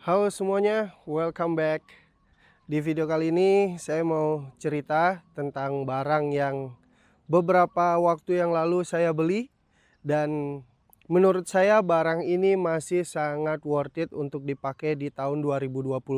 Halo semuanya, welcome back. Di video kali ini saya mau cerita tentang barang yang beberapa waktu yang lalu saya beli dan menurut saya barang ini masih sangat worth it untuk dipakai di tahun 2025.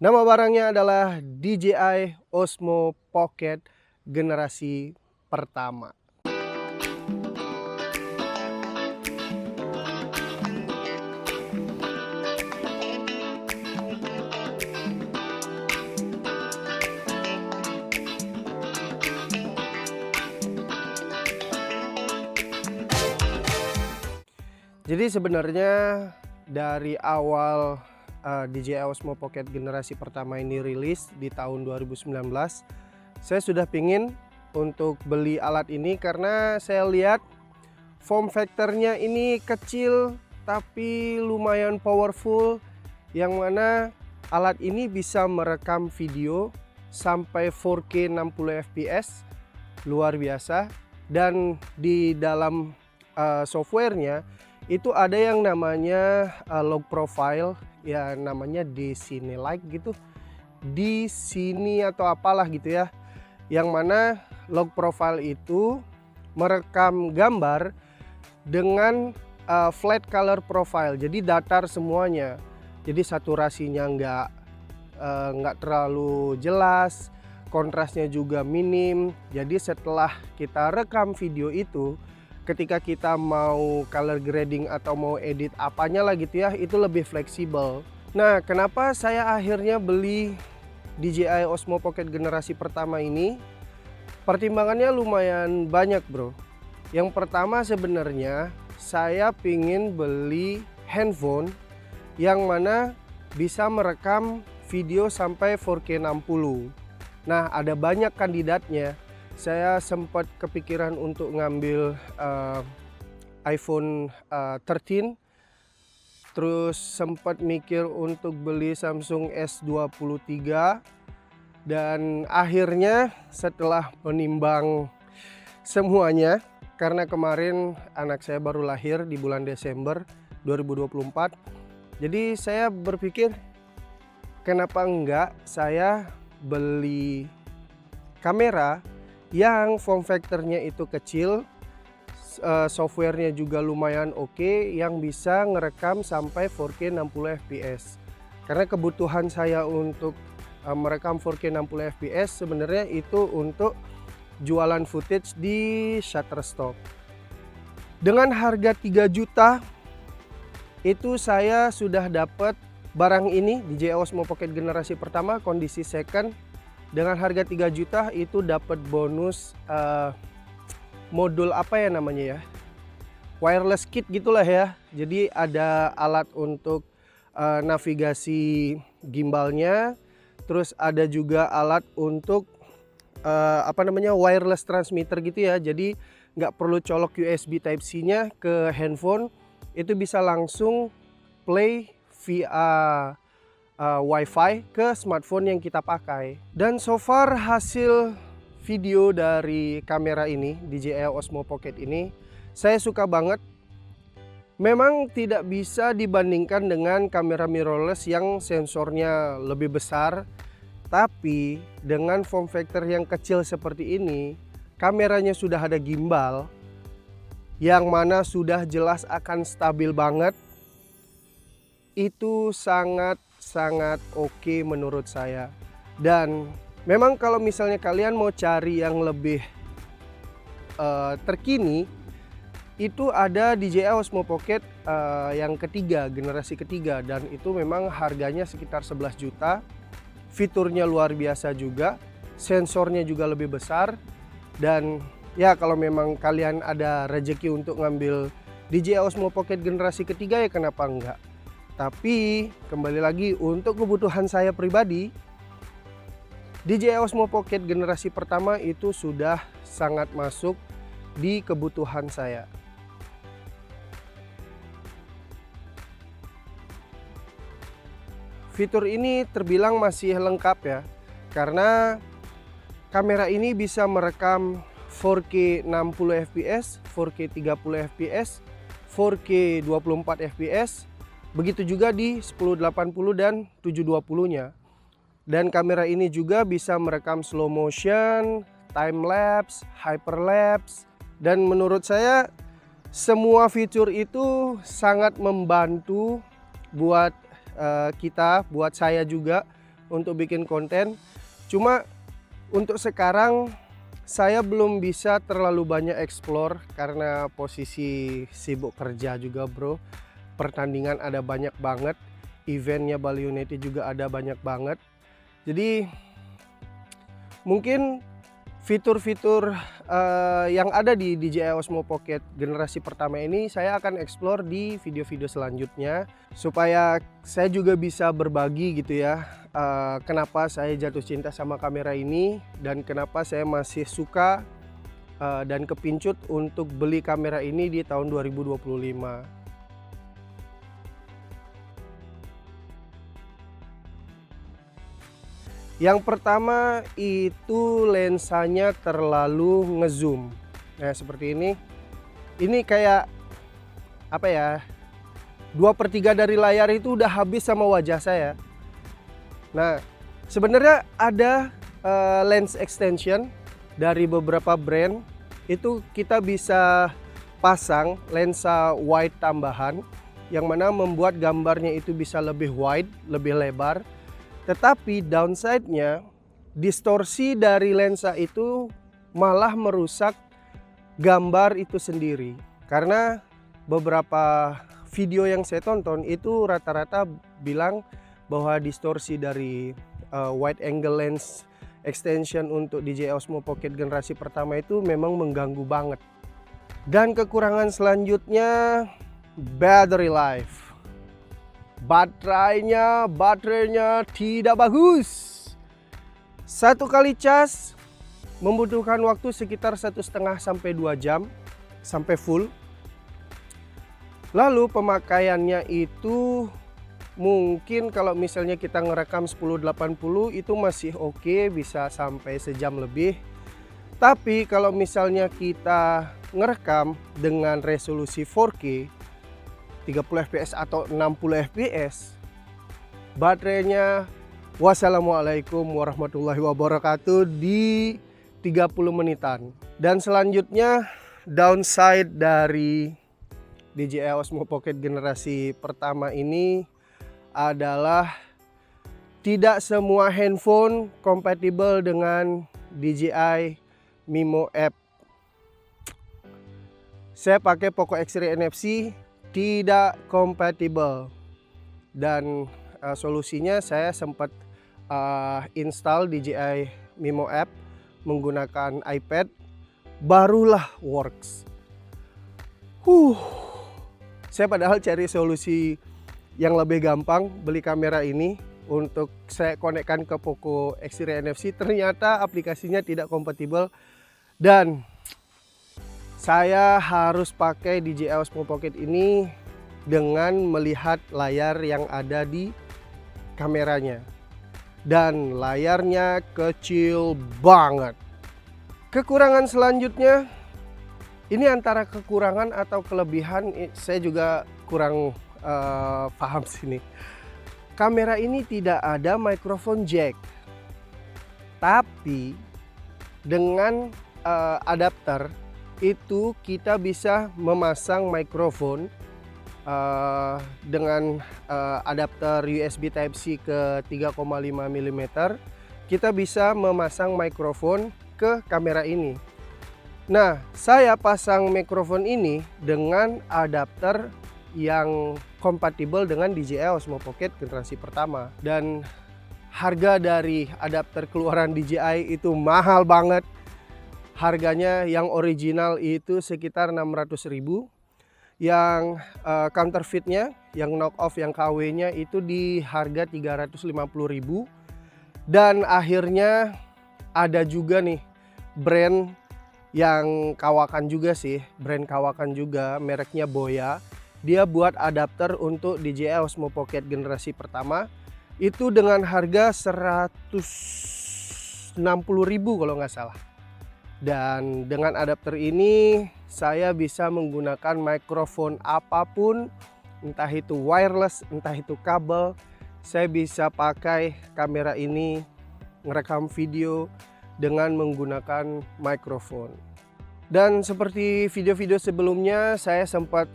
Nama barangnya adalah DJI Osmo Pocket generasi pertama. Jadi sebenarnya dari awal DJI Osmo Pocket generasi pertama ini rilis di tahun 2019, saya sudah pingin untuk beli alat ini karena saya lihat form factornya ini kecil tapi lumayan powerful, yang mana alat ini bisa merekam video sampai 4K 60 fps, luar biasa. Dan di dalam softwarenya itu ada yang namanya log profile, ya namanya di sini like gitu, di sini atau apalah gitu ya, yang mana log profile itu merekam gambar dengan flat color profile, jadi datar semuanya, jadi saturasinya nggak terlalu jelas, kontrasnya juga minim. Jadi setelah kita rekam video itu, ketika kita mau color grading atau mau edit apanya lah gitu ya, itu lebih fleksibel. Nah, kenapa saya akhirnya beli DJI Osmo Pocket generasi pertama ini? Pertimbangannya lumayan banyak bro. Yang pertama sebenarnya saya pingin beli handphone yang mana bisa merekam video sampai 4K 60. Nah, ada banyak kandidatnya. Saya sempat kepikiran untuk ngambil iPhone 13, terus sempat mikir untuk beli Samsung S23, dan akhirnya setelah menimbang semuanya, karena kemarin anak saya baru lahir di bulan Desember 2024, jadi saya berpikir kenapa enggak saya beli kamera yang form factornya itu kecil, softwarenya juga lumayan oke, yang bisa ngerekam sampai 4K 60 fps. Karena kebutuhan saya untuk merekam 4K 60 fps sebenarnya itu untuk jualan footage di Shutterstock. Dengan harga 3 juta itu saya sudah dapat barang ini, DJI Osmo Pocket generasi pertama kondisi second. Dengan harga 3 juta itu dapat bonus modul apa ya namanya ya, wireless kit gitulah ya. Jadi ada alat untuk navigasi gimbalnya, terus ada juga alat untuk wireless transmitter gitu ya. Jadi nggak perlu colok USB Type-C nya ke handphone, itu bisa langsung play via Wi-Fi ke smartphone yang kita pakai. Dan so far hasil video dari kamera ini, DJI Osmo Pocket ini, saya suka banget. Memang tidak bisa dibandingkan dengan kamera mirrorless yang sensornya lebih besar, tapi dengan form factor yang kecil seperti ini, kameranya sudah ada gimbal yang mana sudah jelas akan stabil banget. Itu sangat oke menurut saya. Dan memang kalau misalnya kalian mau cari yang lebih terkini, itu ada DJI Osmo Pocket yang ketiga, generasi ketiga, dan itu memang harganya sekitar 11 juta. Fiturnya luar biasa juga, sensornya juga lebih besar, dan ya kalau memang kalian ada rezeki untuk ngambil DJI Osmo Pocket generasi ketiga, ya kenapa enggak. Tapi kembali lagi untuk kebutuhan saya pribadi, DJI Osmo Pocket generasi pertama itu sudah sangat masuk di kebutuhan saya. Fitur ini terbilang masih lengkap ya, karena kamera ini bisa merekam 4K 60 fps, 4K 30 fps, 4K 24 fps, Begitu juga di 1080 dan 720-nya. Dan kamera ini juga bisa merekam slow motion, time lapse, hyperlapse, dan menurut saya semua fitur itu sangat membantu buat kita, buat saya juga untuk bikin konten. Cuma untuk sekarang saya belum bisa terlalu banyak explore karena posisi sibuk kerja juga bro. Pertandingan ada banyak banget, eventnya Bali United juga ada banyak banget. Jadi mungkin fitur-fitur yang ada di DJI Osmo Pocket generasi pertama ini saya akan explore di video-video selanjutnya, supaya saya juga bisa berbagi gitu ya, kenapa saya jatuh cinta sama kamera ini dan kenapa saya masih suka dan kepincut untuk beli kamera ini di tahun 2025. Yang pertama itu lensanya terlalu ngezoom. Nah seperti ini. Ini kayak apa ya, 2/3 dari layar itu udah habis sama wajah saya. Nah sebenarnya ada lens extension dari beberapa brand. Itu kita bisa pasang lensa wide tambahan, yang mana membuat gambarnya itu bisa lebih wide, lebih lebar. Tetapi downside-nya, distorsi dari lensa itu malah merusak gambar itu sendiri. Karena beberapa video yang saya tonton itu rata-rata bilang bahwa distorsi dari wide angle lens extension untuk DJI Osmo Pocket generasi pertama itu memang mengganggu banget. Dan kekurangan selanjutnya, battery life. Baterainya tidak bagus. Satu kali cas membutuhkan waktu sekitar 1,5 sampai 2 jam sampai full. Lalu pemakaiannya itu mungkin kalau misalnya kita ngerekam 1080 itu masih oke, bisa sampai sejam lebih. Tapi kalau misalnya kita ngerekam dengan resolusi 4K 30 fps atau 60 fps, baterainya wassalamualaikum warahmatullahi wabarakatuh di 30 menitan. Dan selanjutnya downside dari DJI Osmo Pocket generasi pertama ini adalah tidak semua handphone kompatibel dengan DJI Mimo App. Saya pakai Poco X3 NFC, tidak kompatibel, dan solusinya saya sempat install DJI Mimo App menggunakan iPad, barulah works. Saya padahal cari solusi yang lebih gampang beli kamera ini untuk saya konekkan ke Poco X3 NFC, ternyata aplikasinya tidak kompatibel dan saya harus pakai DJI Osmo Pocket ini dengan melihat layar yang ada di kameranya. Dan layarnya kecil banget. Kekurangan selanjutnya, ini antara kekurangan atau kelebihan, saya juga kurang paham sini. Kamera ini tidak ada microphone jack. Tapi dengan adapter itu kita bisa memasang mikrofon dengan adapter USB Type-C ke 3,5 mm. Kita bisa memasang mikrofon ke kamera ini. Nah, saya pasang mikrofon ini dengan adapter yang kompatibel dengan DJI Osmo Pocket generasi pertama. Dan harga dari adapter keluaran DJI itu mahal banget. Harganya yang original itu sekitar 600.000. Yang counterfeitnya, yang knock off, yang KW-nya itu di harga 350.000. Dan akhirnya ada juga nih brand yang kawakan juga sih, brand kawakan juga, mereknya Boya. Dia buat adapter untuk DJI Osmo Pocket generasi pertama itu dengan harga 160.000 kalau nggak salah. Dan dengan adapter ini saya bisa menggunakan mikrofon apapun entah itu wireless, entah itu kabel, saya bisa pakai kamera ini ngerekam video dengan menggunakan mikrofon. Dan seperti video-video sebelumnya, saya sempat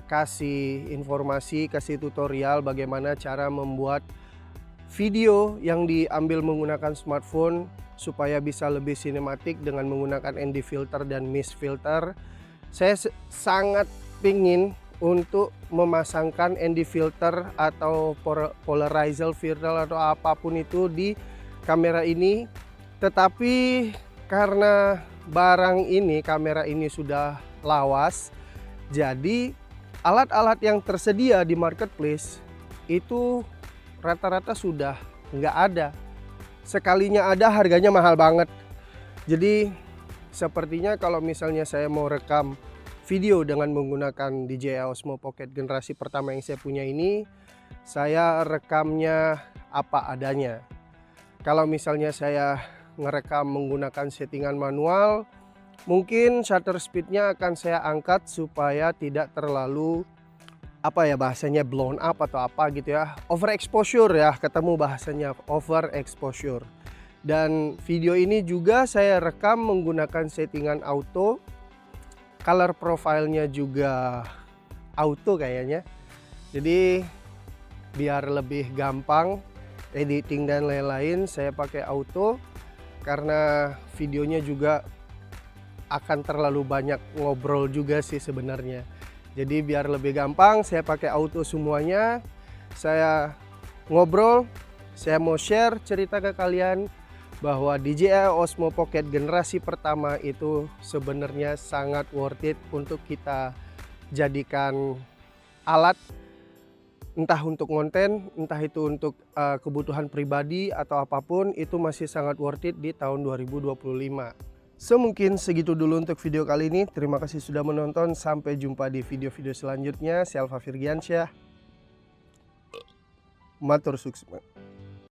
kasih informasi, kasih tutorial bagaimana cara membuat video yang diambil menggunakan smartphone supaya bisa lebih sinematik dengan menggunakan ND filter dan mist filter. Saya sangat pingin untuk memasangkan ND filter atau polarizer filter atau apapun itu di kamera ini, tetapi karena barang ini, kamera ini sudah lawas, jadi alat-alat yang tersedia di marketplace itu rata-rata sudah nggak ada. Sekalinya ada harganya mahal banget. Jadi sepertinya kalau misalnya saya mau rekam video dengan menggunakan DJI Osmo Pocket generasi pertama yang saya punya ini, saya rekamnya apa adanya. Kalau misalnya saya ngerekam menggunakan settingan manual, mungkin shutter speednya akan saya angkat supaya tidak terlalu bahasanya blown up atau apa gitu ya, overexposure ya, ketemu bahasanya overexposure. Dan video ini juga saya rekam menggunakan settingan auto, color profile-nya juga auto kayaknya, jadi biar lebih gampang editing dan lain-lain saya pakai auto. Karena videonya juga akan terlalu banyak ngobrol juga sih sebenarnya. Jadi biar lebih gampang saya pakai auto semuanya. Saya ngobrol, saya mau share cerita ke kalian bahwa DJI Osmo Pocket generasi pertama itu sebenarnya sangat worth it untuk kita jadikan alat, entah untuk konten, entah itu untuk kebutuhan pribadi atau apapun, itu masih sangat worth it di tahun 2025. Mungkin segitu dulu untuk video kali ini. Terima kasih sudah menonton. Sampai jumpa di video-video selanjutnya. Saya Alfa Firgiansyah. Matur suksma.